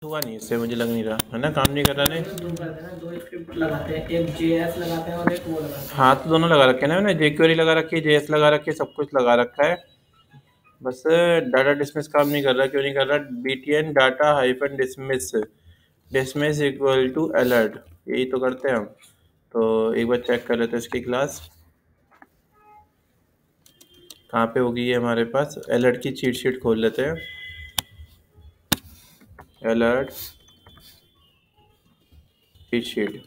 हुआ नहीं इससे, मुझे लग नहीं रहा है ना, काम नहीं कर रहा नहीं। दो स्क्रिप्ट लगाते हैं, एक जेएस लगाते हैं और एक वो लगाते हैं। हाँ तो दोनों लगा रखे हैं ना मैंने, जेक्वेरी लगा रखी है, जेएस लगा रखी है, सब कुछ लगा रखा है। बस डाटा डिसमिस काम नहीं कर रहा, क्यों नहीं कर रहा? btn data hyphen dismiss, dismiss equal to alert, यही तो करते हैं हम। तो एक बार चेक कर लेते हैं इसकी क्लास कहाँ पे होगी। ये हमारे पास अलर्ट की चीट शीट खोल लेते हैं। अलर्ट चीट शीट,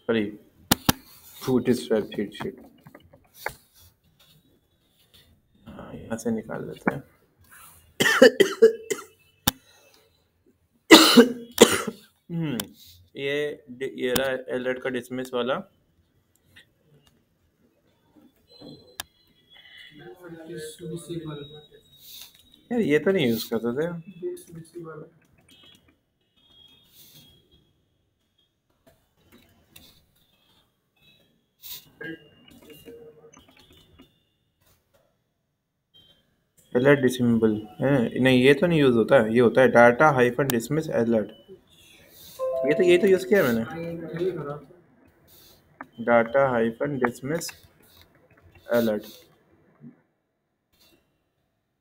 सॉरी फूट स्ट्रैप चीट शीट, हाँ यहाँ से निकाल लेते हैं। ये रहा अलर्ट का डिसमिस वाला। यार ये तो नहीं यूज करते थे। अलर्ट डिसेबल है नहीं, ये तो नहीं यूज होता है, ये होता है डाटा हाइफन डिसमिस अलर्ट। ये तो यूज किया है मैंने, डाटा हाइफन डिसमिस अलर्ट,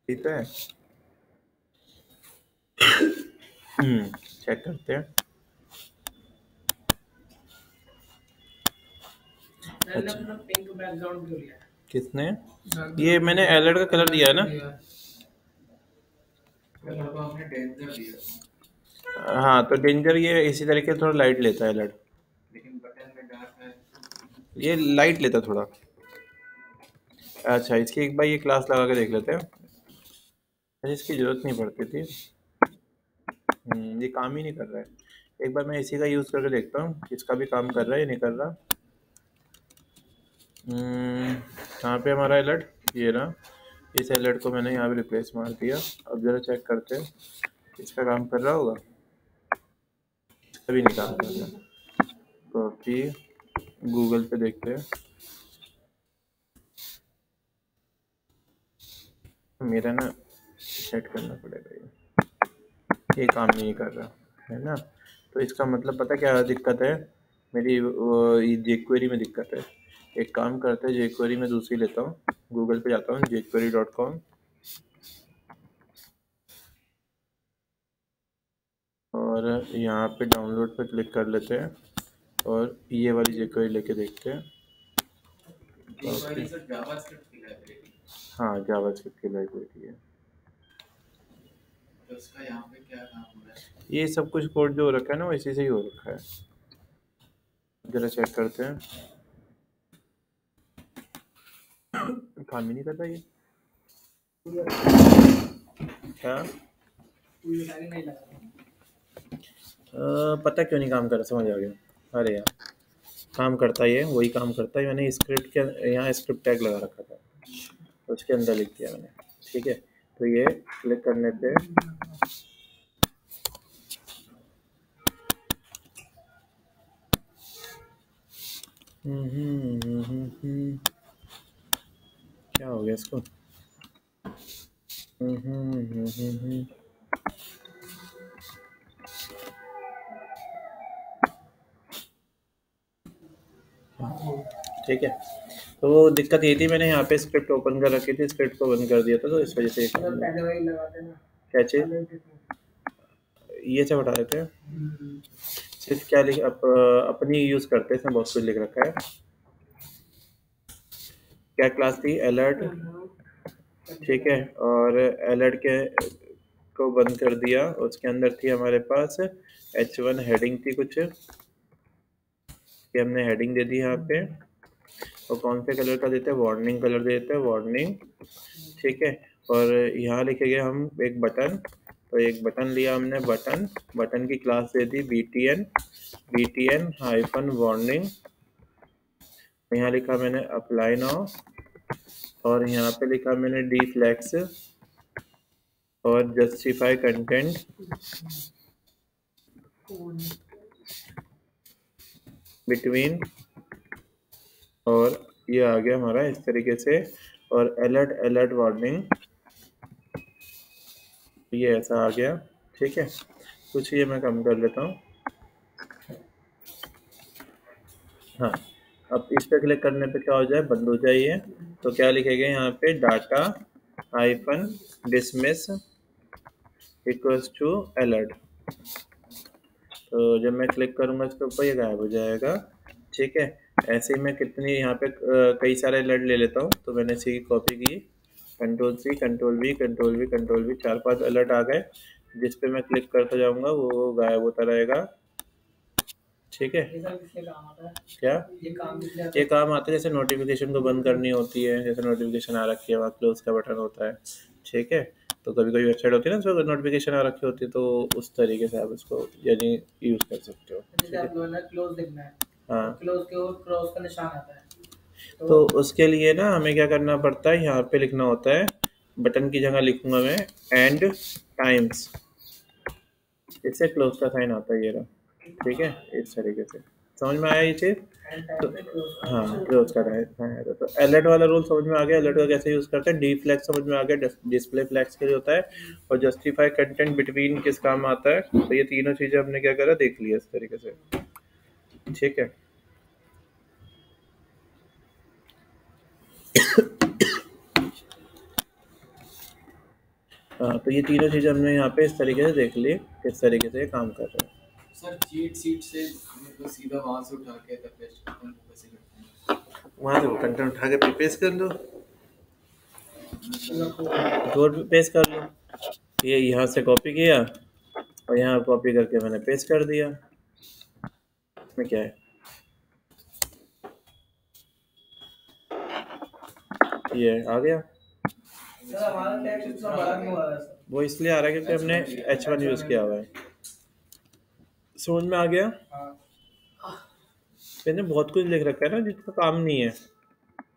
ठीक है। चेक करते हैं। अच्छा पिंक बैकग्राउंड क्यों लिया? किसने? ये मैंने अलर्ट का कलर दिया है ना। हाँ तो डेंजर ये इसी तरीके से थोड़ा लाइट लेता है अलर्ट, ये लाइट लेता है थोड़ा। अच्छा इसकी एक बार ये क्लास लगा के देख लेते हैं। अच्छा इसकी ज़रूरत नहीं पड़ती थी। ये काम ही नहीं कर रहा है। एक बार मैं इसी का यूज़ करके देखता हूँ, इसका भी काम कर रहा है या नहीं कर रहा। कहाँ पे हमारा अलर्ट, ये रहा। इस अलर्ट को मैंने यहाँ पे रिप्लेस मार दिया। अब ज़रा चेक करते हैं इसका काम कर रहा होगा, इसका भी नहीं काम कर रहा। तो अभी गूगल पे देखते हैं। मेरा ना सेट करना पड़ेगा, ये काम नहीं कर रहा है ना। तो इसका मतलब पता क्या दिक्कत है मेरी, ये जेक्वेरी में दिक्कत है। एक काम करते हैं, जेक्वेरी में दूसरी लेता हूँ, गूगल पे जाता हूँ jquery.com और यहाँ पे डाउनलोड पे क्लिक कर लेते हैं और ये वाली जेक्वेरी लेके देखते हैं। हाँ जावास्क्रिप्ट की लाइब्रेरी है। तो इसका यहाँ पे क्या काम हो रहा है? ये सब कुछ कोड जो हो रखा है ना वो इसी से ही हो रखा है। जरा चेक करते हैं, काम ही नहीं कर रहा ये क्या? पता क्यों नहीं काम कर रहा, समझ आ गया। अरे यार काम करता है, ये वही काम करता है। मैंने स्क्रिप्ट के यहाँ स्क्रिप्ट टैग लगा रखा था, उसके अंदर लिख दिया मैंने, ठीक है। तो ये क्लिक करने पे क्या हो गया इसको? ठीक है। तो वो दिक्कत ये थी, मैंने यहाँ पे स्क्रिप्ट ओपन कर रखी थी, स्क्रिप्ट को बंद कर दिया था, तो इस वजह से क्या चीज़ ये सब हटा देते हैं। सिर्फ क्या लिख अपनी यूज़ करते हैं, इसमें बहुत कुछ लिख रखा है। क्या क्लास थी? अलर्ट, ठीक है। और अलर्ट के को बंद कर दिया, उसके अंदर थी हमारे पास H1 हेडिंग थी कुछ, ये हमने हेडिंग दे दी यहाँ पे। और कौन से कलर का देते हैं? वार्निंग कलर देते हैं, वार्निंग, ठीक है। और यहाँ लिखेंगे हम एक बटन, तो एक बटन लिया हमने, बटन, बटन की क्लास दे दी btn हाइफन वार्निंग। यहाँ लिखा मैंने अप्लाई नाउ, और यहाँ पे लिखा मैंने डिफ्लेक्स और जस्टिफाई कंटेंट बिटवीन, और ये आ गया हमारा इस तरीके से। और अलर्ट वार्निंग ये ऐसा आ गया, ठीक है। कुछ ये मैं कम कर लेता हूँ। हाँ, अब इस पे क्लिक करने पे क्या हो जाए, बंद हो जाए ये। तो क्या लिखेंगे यहाँ पे, data hyphen dismiss equals to alert. तो जब मैं क्लिक करूँगा इसके ऊपर ये गायब हो जाएगा, ठीक है। ऐसे ही मैं कितनी यहाँ पे कई सारे अलर्ट ले लेता हूँ। तो मैंने इसी की कॉपी की, control C control V control V control V, 4-5 alert आ गए। जिस पे मैं क्लिक करता जाऊँगा वो गायब होता रहेगा, ठीक है। ये सब किसके काम आता है? क्या ये काम किसके आता ये है? काम आता है, जैसे नोटिफिकेशन को बंद करनी होती है, जैसे नोटिफिकेशन आ रखी है वहाँ क्लोज का बटन होता है, ठीक है। तो कभी कभी वेबसाइट होती है ना उसमें नोटिफिकेशन आ रखी होती है, तो उस तरीके से आप इसको यानी यूज़ कर सकते हो, ठीक जैसे है। आप लोगों ने क्लोज देखना है, हाँ, क्लोज के ऊपर क्रॉस का निशान आता है, तो उसके लिए ना हमें क्या करना पड़ता है, यहाँ पे लिखना होता है, बटन की जगह लिखूंगा मैं एंड टाइम्स, इससे क्लोज का साइन आता है ये रहा, ठीक है। इस तरीके से समझ में आया ये चीज़। एंड तो टाइम पे क्लोज का हाँ, निशान क्लोज आता कर है। रहा है। तो अलर्ट वाला रूल समझ में आ गया, अलर्ट का कैसे यूज़ करते हैं। डी फ्लैग समझ में आ गया, डिस्प्ले फ्लैग्स के लिए होता है। और जस्टिफाई कंटेंट बिटवीन किस काम आता है। तो ये तीनों चीज़ें हमने क्या करा, देख लिया इस तरीके से, ठीक है। हाँ, तो ये तीनों चीज़ें हमने यहाँ पे इस तरीके से देख ली, किस तरीके से ये काम कर रहे हैं। सर चीट सीट से मतलब सीधा वहां से उठा के तब पेस्ट करते हैं, वो कैसे करते हैं? वहाँ से वो कंटेंट उठा के पेस्ट कर लो, कोड पे पेस्ट कर लो। ये यहाँ से कॉपी किया और यहाँ कॉपी करके मैंने पेस्ट कर दिया, इसमें क्या है, ये आ गया। सर हमारा टेक्स्ट इतना बड़ा क्यों आ रहा है सर? वो इसलिए आ रहा है क्योंकि हमने H1 यूज़ किया हुआ है। समझ में आ गया। मैंने बहुत कुछ लिख रखा है ना जिसका काम नहीं है,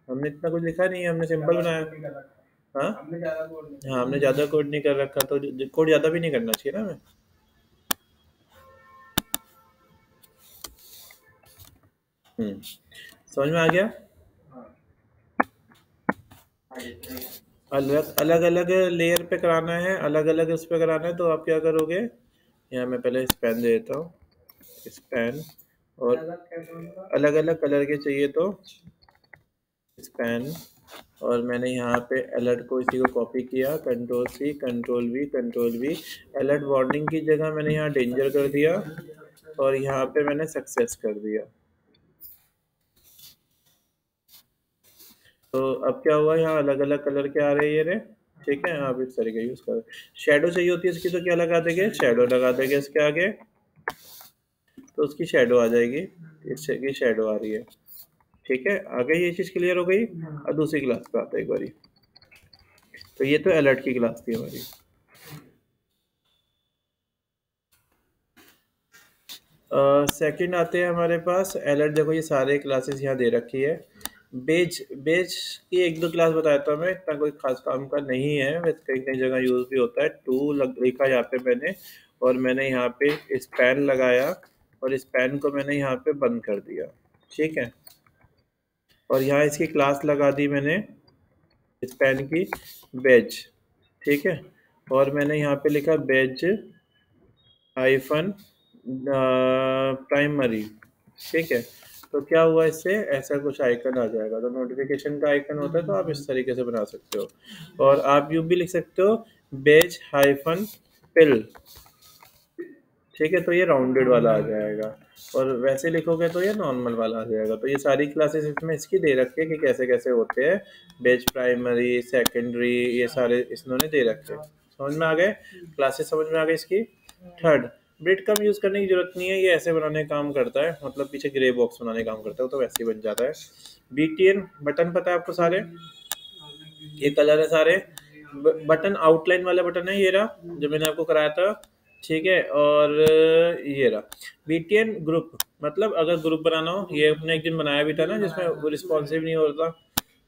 हमने इतना कुछ लिखा नहीं है, हमने सिंपल बनाया। हाँ हमने ज़्यादा कोड नहीं। हाँ, हमने ज़्यादा कोड नहीं कर रखा, तो कोड ज़्यादा भी नहीं करना चाहिए ना हमें। समझ में आ गया। अलग अलग लेयर पे कराना है, अलग अलग उस पे कराना है, तो आप क्या करोगे, यहाँ मैं पहले स्पैन दे देता हूँ, स्पैन। और अलग अलग कलर के चाहिए तो स्पैन। और मैंने यहाँ पे अलर्ट को इसी को कॉपी किया, control C control V. Alert warning की जगह मैंने यहाँ डेंजर कर दिया और यहाँ पे मैंने सक्सेस कर दिया। तो अब क्या हुआ, यहाँ अलग अलग कलर के आ रहे हैं ये रे, ठीक है। आप इस तरीके यूज़ कर, शेडो चाहिए होती है इसकी, तो क्या लगा देंगे, शेडो लगा देंगे इसके आगे, तो उसकी शेडो आ जाएगी, इसकी शेडो आ रही है, ठीक है। आगे ये चीज़ क्लियर हो गई। और दूसरी क्लास पे आता है एक बारी। तो ये तो अलर्ट की क्लास थी हमारी। सेकंड आते हैं हमारे पास अलर्ट। देखो ये सारे क्लासेस यहाँ दे रखी है। बेज बेज की एक दो क्लास बताया था मैं, इतना कोई खास काम का नहीं है, वैसे कई कई जगह यूज़ भी होता है। टू लिखा यहाँ पे मैंने, और मैंने यहाँ पे स्पैन लगाया और स्पैन को मैंने यहाँ पे बंद कर दिया, ठीक है। और यहाँ इसकी क्लास लगा दी मैंने स्पैन की, बेज, ठीक है। और मैंने यहाँ पे लिखा बेज हाइफन प्राइमरी, ठीक है। तो क्या हुआ, इससे ऐसा कुछ आइकन आ जाएगा। तो नोटिफिकेशन का आइकन होता है, तो आप इस तरीके से बना सकते हो। और आप यूँ भी लिख सकते हो बेज हाइफन पिल, ठीक है। तो ये राउंडेड वाला आ जाएगा, और वैसे लिखोगे तो ये नॉर्मल वाला आ जाएगा। तो ये सारी क्लासेस इसमें इसकी दे रखी है कि कैसे कैसे होते हैं, बेज प्राइमरी सेकेंडरी, ये सारे इन्होंने दे रखे हैं। समझ में आ गए, क्लासेस समझ में आ गई इसकी। थर्ड, ब्रेड कम यूज़ करने की जरूरत नहीं है, ये ऐसे बनाने का काम करता है, मतलब पीछे ग्रे बॉक्स बनाने का काम करता है, तो वैसे ही बन जाता है। BTN बटन पता है आपको सारे, ये कलर है सारे। बटन आउटलाइन वाला बटन है, ये रहा जो मैंने आपको कराया था, ठीक है। और ये रहा BTN ग्रुप, मतलब अगर ग्रुप बनाना हो, ये अपने एक दिन बनाया भी था ना जिसमें वो रिस्पॉन्सिव नहीं होता,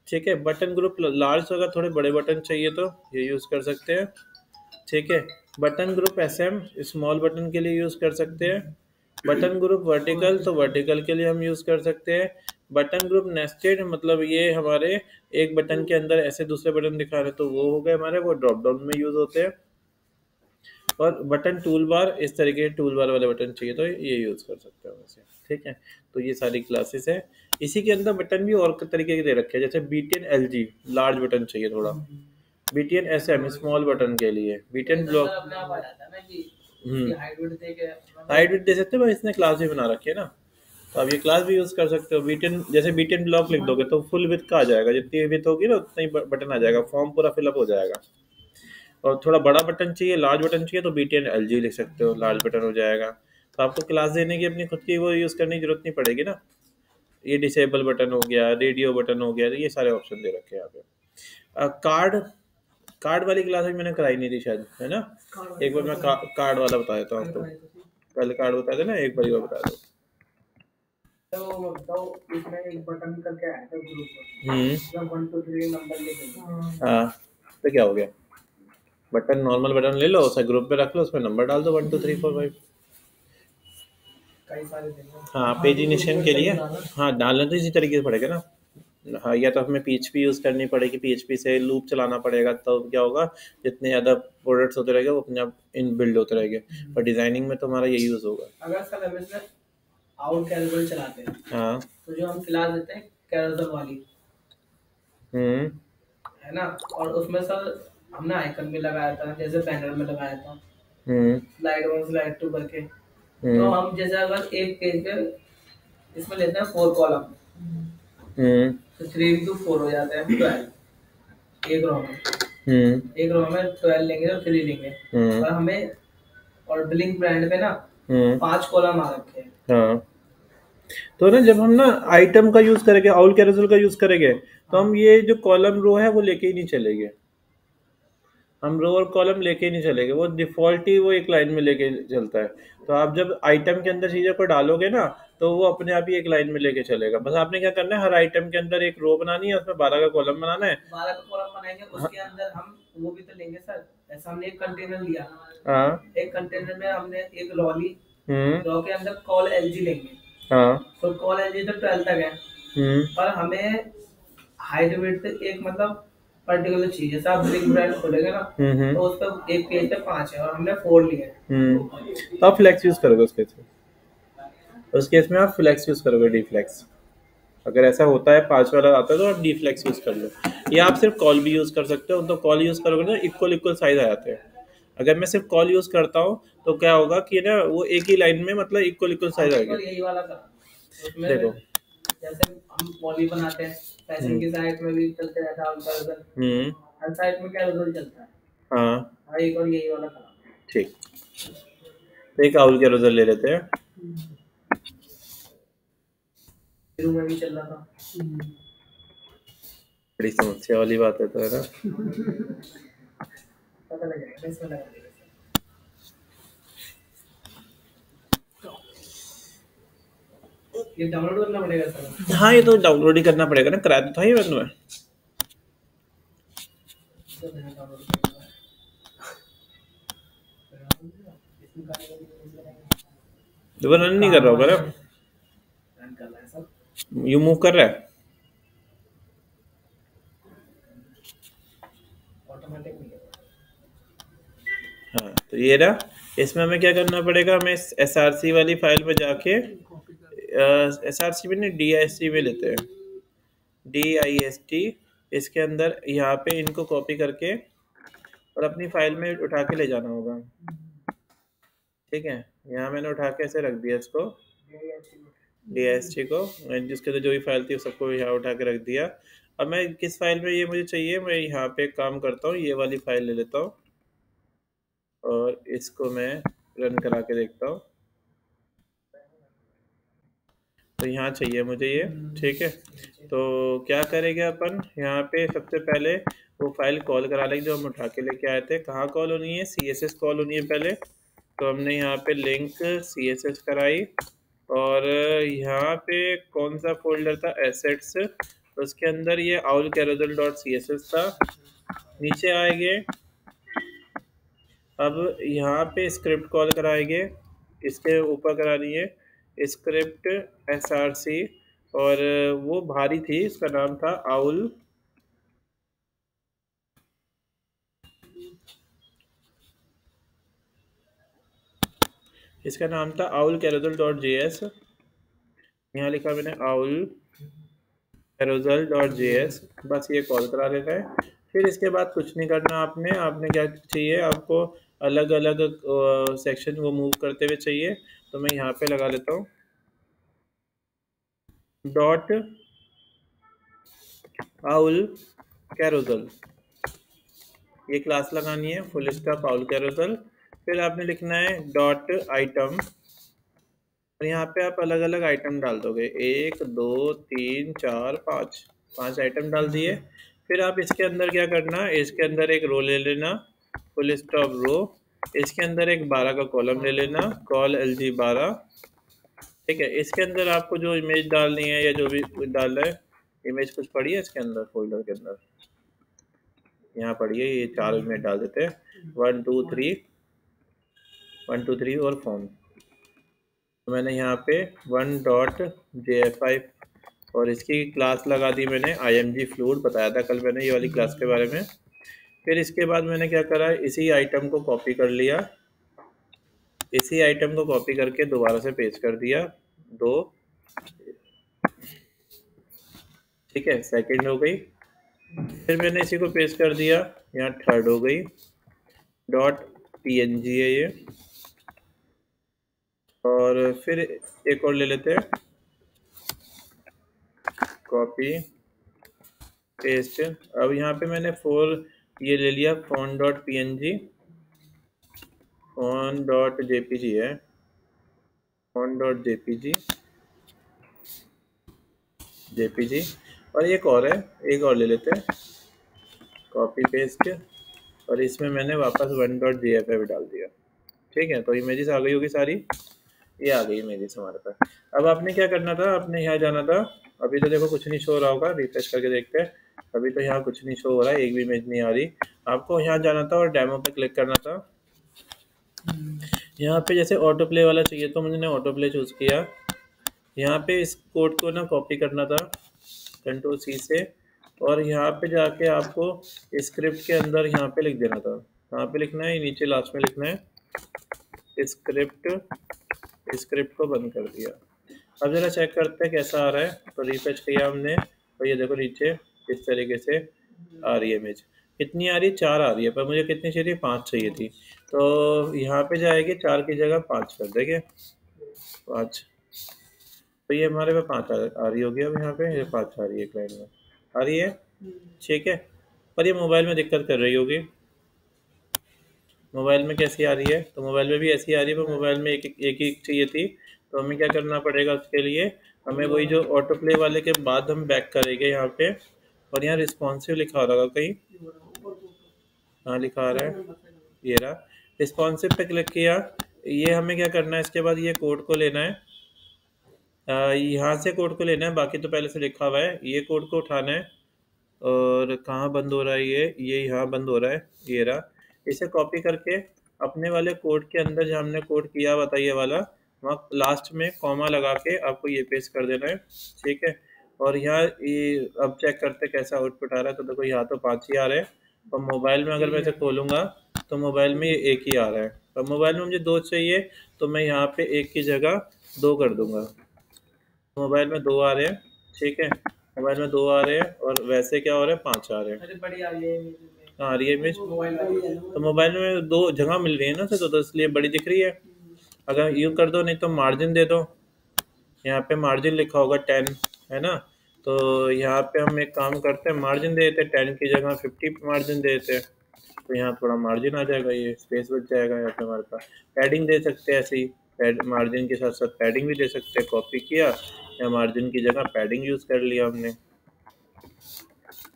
ठीक है। बटन ग्रुप लार्ज, अगर थोड़े बड़े बटन चाहिए तो ये यूज़ कर सकते हैं, ठीक है। Button group SM small button के लिए यूज़ कर सकते हैं। बटन ग्रुप वर्टिकल, तो वर्टिकल के लिए हम यूज़ कर सकते हैं। बटन ग्रुप नेस्टेड, मतलब ये हमारे एक बटन के अंदर ऐसे दूसरे बटन दिखा रहे, तो वो हो गए हमारे, वो ड्रॉप डाउन में यूज़ होते हैं। और बटन टूल बार, इस तरीके के टूल बार वाले बटन चाहिए तो ये यूज़ कर सकते हो वैसे। ठीक है, तो ये सारी क्लासेस है। इसी के अंदर बटन भी और तरीके के दे रखे हैं, जैसे BTN LG लार्ज बटन चाहिए थोड़ा, BTN SM स्मॉल बटन के लिए, BTN ब्लॉक अपने आप आ जाता है ना कि हाइट विड्थ देके हाइट विड्थ दे सकते हो, इसने क्लास भी बना रखी है ना, तो आप ये क्लास भी यूज़ कर सकते हो। BTN जैसे BTN ब्लॉक लिख दोगे तो फुल विड्थ का आ जाएगा, जितनी विड्थ होगी ना उतना ही बटन आ जाएगा, फॉर्म पूरा फिलअप हो जाएगा। और थोड़ा बड़ा बटन चाहिए, लार्ज बटन चाहिए तो BTN LG लिख सकते हो, लार्ज बटन हो जाएगा। तो आपको क्लास देने की अपनी खुद की वो यूज़ करने की जरूरत नहीं पड़ेगी ना। ये डिसेबल बटन हो गया, रेडियो बटन हो गया, तो ये सारे ऑप्शन दे रखे हैं यहाँ पे। कार्ड कार्ड वाली क्लास भी मैंने कराई नहीं थी शायद, है ना। एक बार मैं कार्ड वाला बता देता हूँ आपको। कल कार्ड बता देना, एक बार बता दो। तो बताओ, इसमें एक बटन करके आया था ग्रुप में, 1 2 3 नंबर लिखे। हाँ, तो क्या हो गया, बटन नॉर्मल बटन ले लो, उसे ग्रुप में रख लो, उसमें नंबर डाल दो 1 2 3 4 5। कई सारे थे। हाँ, पेजिनेशन के लिए हाँ डालना तो इसी तरीके से पड़ेगा ना। हाँ, या तो हमें PHP यूज़ करनी पड़ेगी, PHP से लूप चलाना पड़ेगा, तो क्या होगा, जितने ज़्यादा प्रोडक्ट्स होते रहेंगे वो अपने आप इन बिल्ड होते रहेंगे। पर डिजाइनिंग में तो हमारा यही यूज़ होगा। अगर सर हम इसमें आउट कैरोसल चलाते हैं, हाँ, तो जो हम क्लास देते हैं कैरोसल वाली, है ना, और उसमें सर हमने आइकन भी लगाया था, जैसे बैनर में लगाया था स्लाइड 1 स्लाइड 2 करके। तो हम जैसे अगर एक पेज पे इसमें लेते हैं 4 कॉलम, तो 3 into 4 हो जाता है 12 एक रो में। एक रो में 12 लेंगे तो 3 लेंगे, और हमें और ब्लिंक ब्रांड पे ना 5 कॉलम आ रखे हैं। हाँ, तो ना जब हम ना आइटम का यूज़ करेंगे, आउल कैरोसल का यूज़ करेंगे, तो हम ये जो कॉलम रो है वो लेके ही नहीं चलेंगे, हम रो और कॉलम लेके ही नहीं चलेंगे, वो डिफ़ॉल्ट ही वो एक लाइन में लेके चलता है। तो आप जब आइटम के अंदर चीज़ों को डालोगे ना, तो वो अपने आप ही एक लाइन में लेके चलेगा। बस आपने क्या करना है, हर आइटम के अंदर एक रो बनानी है, उसमें 12 का कॉलम बनाना है। 12 का कॉलम बनाएंगे, उसके अंदर हम वो भी तो लेंगे सर। ऐसा हमने एक कंटेनर लिया, हाँ, एक कंटेनर में हमने एक रो ली, हम्म, रो के अंदर कॉल LG लेंगे, हाँ, तो कॉल LG तो 12 तक है, पर हमें हाइट विड्थ एक मतलब पर्टिकुलर चीज, जैसे आप ब्लिंक ब्रांड खोलेंगे ना, तो उस पर एक पेज पे 5 है और हमने 4 लिए हैं। तो आप फ्लेक्स यूज़ करोगे उस केस में आप फ्लेक्स यूज़ करोगे, डी फ्लेक्स। अगर ऐसा होता है 5 वाला आता है तो आप डी फ्लेक्स यूज़ कर लो, या आप सिर्फ कॉल भी यूज़ कर सकते हो। तो कॉल यूज़ करोगे ना, इक्वल साइज आ जाते हैं। अगर मैं सिर्फ कॉल यूज़ करता हूँ तो क्या होगा कि ना वो एक ही लाइन में मतलब इक्वल साइज आएगा। यही वाला था, उसमें देखो, जैसे हम पॉली बनाते हैं, पैसिंग की साइड में भी चलते रहता है उनका, हर साइड में क्या रिजल्ट चलता है। हाँ, एक और यही वाला था। ठीक, तो एक आउल कैरोसल ले लेते हैं। शुरू में भी चल रहा था। बड़ी समस्या वाली बात है, तो है ना। पता लग जाएगा इसमें लगा देगा। ये डाउनलोड करना पड़ेगा सर। हाँ, ये तो डाउनलोड ही करना पड़ेगा ना, कराया तो था ही मैंने। वो रन नहीं कर रहा होगा ना, रन कर रहा है सब, यू मूव कर रहा है ऑटोमेटिक नहीं है। हाँ, तो ये रहा। इसमें हमें क्या करना पड़ेगा, हमें SRC वाली फाइल में जाके, SRC में नहीं DIST में लेते हैं, DIST। इसके अंदर यहाँ पे इनको कॉपी करके और अपनी फाइल में उठा के ले जाना होगा। ठीक है, यहाँ मैंने उठा के ऐसे रख दिया इसको, DIST को, जिसके अंदर जो भी फाइल थी सबको यहाँ उठा के रख दिया। अब मैं किस फाइल में ये मुझे चाहिए, मैं यहाँ पे एक काम करता हूँ, ये वाली फाइल ले लेता हूँ और इसको मैं रन करा के देखता हूँ। तो यहाँ चाहिए मुझे ये, ठीक है। तो क्या करेंगे अपन, यहाँ पे सबसे पहले वो फाइल कॉल करा लेंगे जो हम उठा के लेके आए थे। कहाँ कॉल होनी है, CSS कॉल होनी है पहले। तो हमने यहाँ पे लिंक CSS कराई, और यहाँ पे कौन सा फोल्डर था, एसेट्स, उसके अंदर ये आउल कैरोसल .css था। नीचे आएंगे, अब यहाँ पे स्क्रिप्ट कॉल कराएंगे, इसके ऊपर करानी है स्क्रिप्ट SRC, और वो भारी थी, इसका नाम था आउल इसका नाम था aul-carousel.js। यहाँ लिखा मैंने aul-carousel.js, बस ये कॉल करा देता है। फिर इसके बाद कुछ नहीं करना आपने क्या चाहिए, आपको अलग अलग सेक्शन को मूव करते हुए चाहिए। तो मैं यहाँ पे लगा लेता हूँ डॉट aul-carousel, ये क्लास लगानी है फुल स्टॉप aul-carousel। फिर आपने लिखना है डॉट आइटम, और यहाँ पे आप अलग अलग आइटम डाल दोगे, 1 2 3 4 5, 5 आइटम डाल दिए। फिर आप इसके अंदर क्या करना, इसके अंदर एक रो ले लेना, फुल स्टॉप रो। इसके अंदर एक 12 का कॉलम ले लेना, कॉल LG12। ठीक है, इसके अंदर आपको जो इमेज डालनी है या जो भी डालना है, इमेज कुछ पड़ी है इसके अंदर, फोल्डर के अंदर यहाँ पड़ी है, ये 4 इमेज डाल देते हैं, 1 2 3 और फोन। तो मैंने यहाँ पे 1.jfi और इसकी क्लास लगा दी मैंने img फ्लूइड, बताया था कल मैंने ये वाली क्लास के बारे में। फिर इसके बाद मैंने क्या करा, इसी आइटम को कॉपी कर लिया, इसी आइटम को कॉपी करके दोबारा से पेस्ट कर दिया 2। ठीक है, सेकंड हो गई। फिर मैंने इसी को पेस्ट कर दिया, यहाँ थर्ड हो गई, .png है ये। और फिर एक और ले लेते हैं, कॉपी पेस्ट। अब यहाँ पे मैंने 4 ये ले लिया, phone.png, phone.jpg है, phone.jpg। और एक और है, एक और ले लेते हैं, कॉपी पेस्ट, और इसमें मैंने वापस 1.jfi डाल दिया। ठीक है, तो इमेजेस आ गई होगी सारी, ये आ गई इमेजेस हमारे पास। अब आपने क्या करना था, आपने यहाँ जाना था। अभी तो देखो कुछ नहीं शो हो रहा होगा, रिफ्रेश करके देखते हैं। अभी तो यहाँ कुछ नहीं शो हो रहा है, एक भी इमेज नहीं आ रही। आपको यहाँ जाना था और डेमो पे क्लिक करना था। यहाँ पे जैसे ऑटो प्ले वाला चाहिए तो मैंने ऑटो प्ले चूज किया। यहाँ पे इस कोड को ना कॉपी करना था Ctrl+C से, और यहाँ पे जाके आपको स्क्रिप्ट के अंदर यहाँ पे लिख देना था। यहाँ पे लिखना है, नीचे लास्ट में लिखना है स्क्रिप्ट को बंद कर दिया। अब जरा चेक करते हैं कैसा आ रहा है। तो रिफ्रेश किया हमने, और ये देखो नीचे इस तरीके से आ रही है इमेज। कितनी आ रही है, 4 आ रही है, पर मुझे कितनी चाहिए, 5 चाहिए थी। तो यहाँ पे जाएगी 4 की जगह 5 कर देंगे, 5। तो ये हमारे पे 5 आ रही होगी। अब यहाँ पे ये 5 आ रही है, क्लाइंट में आ रही है। ठीक है, पर ये मोबाइल में दिक्कत कर रही होगी। मोबाइल में कैसी आ रही है, तो मोबाइल में भी ऐसी आ रही है, पर मोबाइल में एक ही चाहिए थी। तो हमें क्या करना पड़ेगा उसके लिए, हमें वही जो ऑटो प्ले वाले के बाद हम बैक करेंगे यहाँ पे, और यहाँ रिस्पॉन्सिव लिखा हो रहा कहीं, हाँ लिखा आ रहा है, ये रहा, रिस्पॉन्सिव पे क्लिक किया। ये हमें क्या करना है, इसके बाद ये कोड को लेना है, यहाँ से कोड को लेना है, बाकी तो पहले से लिखा हुआ है। ये कोड को उठाना है, और कहाँ बंद हो रहा है ये यहाँ बंद हो रहा है, ये रहा। इसे कॉपी करके अपने वाले कोड के अंदर जहाँ हमने कोड किया हुआ था ये वाला, वहाँ लास्ट में कॉमा लगा के आपको ये पेस्ट कर देना है। ठीक है, और यहाँ ये अब चेक करते कैसा आउटपुट आ रहा है। तो देखो यहाँ तो 5 ही आ रहे हैं, और मोबाइल में अगर मैं इसे खोलूँगा तो मोबाइल में ये 1 ही आ रहा है। और मोबाइल में मुझे 2 चाहिए, तो मैं यहाँ पे 1 की जगह 2 कर दूँगा। मोबाइल में 2 आ रहे हैं। ठीक है, मोबाइल में 2 आ रहे हैं, और वैसे क्या हो रहा है, 5 आ रहे हैं। अरे बड़ी आ रही है हाँ आ रही है इमेज, मोबाइल में। तो मोबाइल में 2 जगह मिल रही है ना, तो इसलिए बड़ी दिख रही है। अगर यूँ कर दो, नहीं तो मार्जिन दे दो, यहाँ पे मार्जिन लिखा होगा 10 है ना। तो यहाँ पे हम एक काम करते हैं, मार्जिन दे देते, 10 की जगह 50 मार्जिन दे देते। तो यहाँ थोड़ा मार्जिन आ जाएगा, ये स्पेस बच जाएगा। यहाँ पे हमारे पास पैडिंग दे सकते हैं, ऐसे ही मार्जिन के साथ साथ पैडिंग भी दे सकते हैं। कॉपी किया या मार्जिन की जगह पैडिंग यूज़ कर लिया हमने,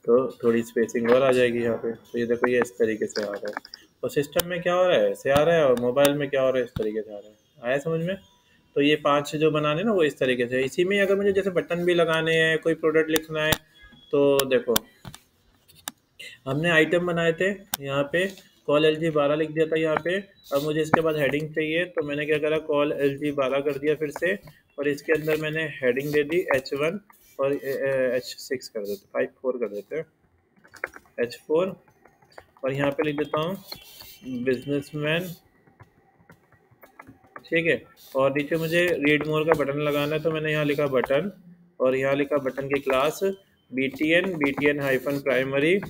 तो थोड़ी स्पेसिंग और आ जाएगी यहाँ पे। तो ये देखो ये इस तरीके से आ रहा है, और सिस्टम में क्या हो रहा है ऐसे आ रहा है, और मोबाइल में क्या हो रहा है इस तरीके से आ रहा है। आया समझ में? तो ये 5 जो बनाने ना वो इस तरीके से। इसी में अगर मुझे जैसे बटन भी लगाने हैं, कोई प्रोडक्ट लिखना है, तो देखो हमने आइटम बनाए थे, यहाँ पे कॉल LG12 लिख दिया था यहाँ पे। अब मुझे इसके बाद हेडिंग चाहिए, तो मैंने क्या करा, कॉल LG12 कर दिया फिर से, और इसके अंदर मैंने हेडिंग दे दी H1 और H6 कर देते, 5-4 कर देते हैं, H4। और यहाँ पे लिख देता हूँ बिजनेसमैन। ठीक है। और नीचे मुझे रीड मोर का बटन लगाना है, तो मैंने यहाँ लिखा बटन, और यहाँ लिखा बटन की क्लास BTN हाइफन प्राइमरी,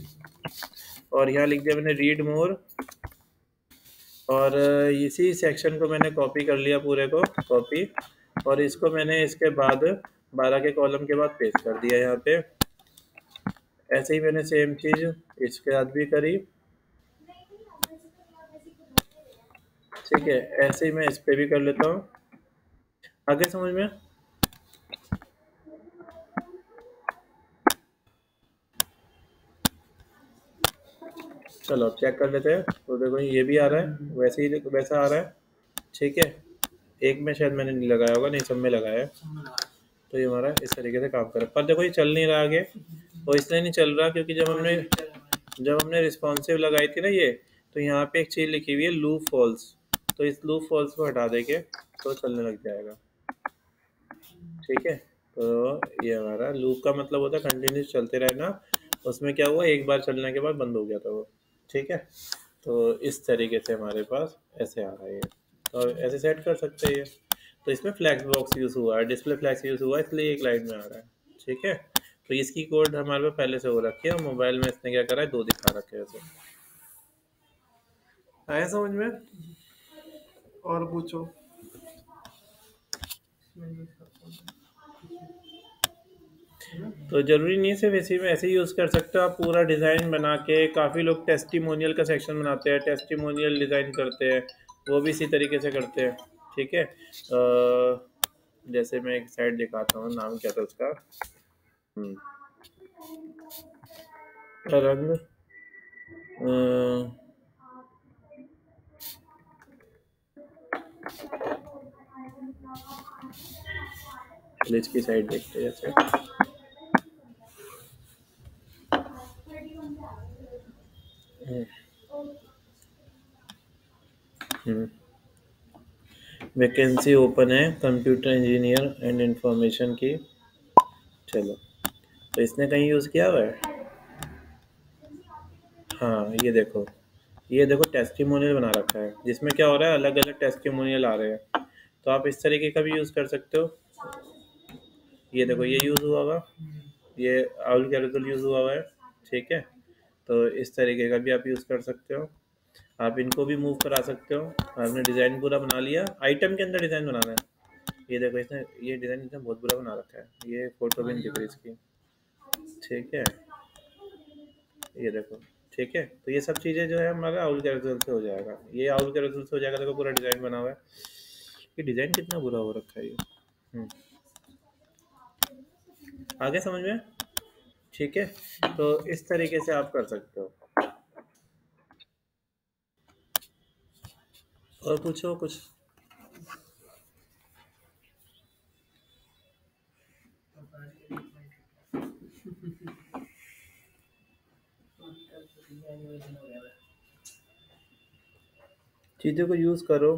और यहाँ लिख दिया मैंने रीड मोर। और इसी सेक्शन को मैंने कॉपी कर लिया, पूरे को कॉपी, और इसको मैंने इसके बाद 12 के कॉलम के बाद पेस्ट कर दिया यहाँ पे। ऐसे ही मैंने सेम चीज़ इसके साथ भी करी, ठीक है। ऐसे ही मैं इस पे भी कर लेता हूँ। आगे समझ में? चलो अब चेक कर लेते हैं। तो देखो ये भी आ रहा है, वैसे ही वैसा आ रहा है, ठीक है। एक में शायद मैंने नहीं लगाया होगा, नहीं सब में लगाया है। तो ये हमारा इस तरीके से काम कर रहा है, पर देखो ये चल नहीं रहा आगे। और इसलिए नहीं चल रहा क्योंकि जब हमने रिस्पॉन्सिव लगाई थी ना ये, तो यहाँ पे एक चीज़ लिखी हुई है लूप फॉल्स। तो इस लूप फॉल्स को हटा देंगे तो चलने लग जाएगा, ठीक है। तो ये हमारा लूप का मतलब होता है कंटिन्यूस चलते रहना। उसमें क्या हुआ, एक बार चलने के बाद बंद हो गया था वो, ठीक है। तो इस तरीके से हमारे पास ऐसे आ रहा है ये, तो ऐसे सेट कर सकते हैं। तो इसमें फ्लैक्स बॉक्स यूज़ हुआ है, डिस्प्ले फ्लैक्स यूज़ हुआ है, इसलिए एक लाइन में आ रहा है, ठीक है। तो इसकी कोड हमारे पास पहले से हो रखी है, और मोबाइल में इसने क्या करा है, 2 दिखा रखे हैं ऐसे। आया समझ में? और पूछो। तो ज़रूरी नहीं है सिर्फ इसी में ऐसे यूज़ कर सकते हो आप, पूरा डिज़ाइन बना के। काफ़ी लोग टेस्टिमोनियल का सेक्शन बनाते हैं, टेस्टिमोनियल डिज़ाइन करते हैं, वो भी इसी तरीके से करते हैं, ठीक है। जैसे मैं एक साइड दिखाता हूँ, नाम क्या था उसका, रंग इसकी साइड देखते हैं जैसे। वैकेंसी ओपन है कंप्यूटर इंजीनियर एंड इंफॉर्मेशन की। चलो, तो इसने कहीं यूज़ किया हुआ है? हाँ, ये देखो टेस्टिमोनियल बना रखा है, जिसमें क्या हो रहा है, अलग अलग टेस्टिमोनियल आ रहे हैं। तो आप इस तरीके का भी यूज़ कर सकते हो। ये देखो ये यूज़ हुआ हुआ, ये आउल कैरेक्टर यूज़ हुआ हुआ है, ठीक है। तो इस तरीके का भी आप यूज़ कर सकते हो। आप इनको भी मूव करा सकते हो। आपने डिज़ाइन पूरा बना लिया, आइटम के अंदर डिज़ाइन बनाना है। ये देखो इसने ये डिज़ाइन इसने बहुत बुरा बना रखा है, ये फोटो भी नहीं दिख रही इसकी, ठीक है। ये देखो, ठीक है। तो ये सब चीज़ें जो है हमारा आउल कैरेक्टर से हो जाएगा, ये आउल कैरेक्टर से हो जाएगा। देखो पूरा डिज़ाइन बना हुआ है, ये डिज़ाइन कितना बुरा हो रखा है ये। आगे समझ में? ठीक है। तो इस तरीके से आप कर सकते हो। और पूछो कुछ। चीज़ों को यूज़ करो।